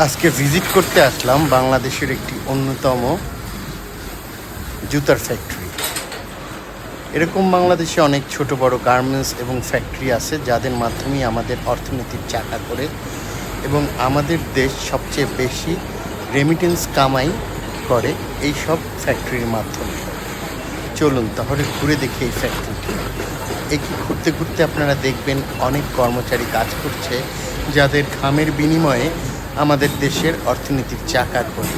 আজকে ভিজিট করতে আসলাম বাংলাদেশের একটি অন্যতম জুতার ফ্যাক্টরি। এরকম বাংলাদেশে অনেক ছোট বড় গার্মেন্টস এবং ফ্যাক্টরি আছে যাদের মাধ্যমেই আমাদের অর্থনীতির চাকা করে এবং আমাদের দেশ সবচেয়ে বেশি রেমিটেন্স কামাই করে এই সব ফ্যাক্টরির মাধ্যমে। চলুন তাহলে ঘুরে দেখি এই ফ্যাক্টরিটি। ঘুরতে ঘুরতে আপনারা দেখবেন অনেক কর্মচারী কাজ করছে যাদের ঘামের বিনিময়ে আমাদের দেশের অর্থনীতির চাকা করে।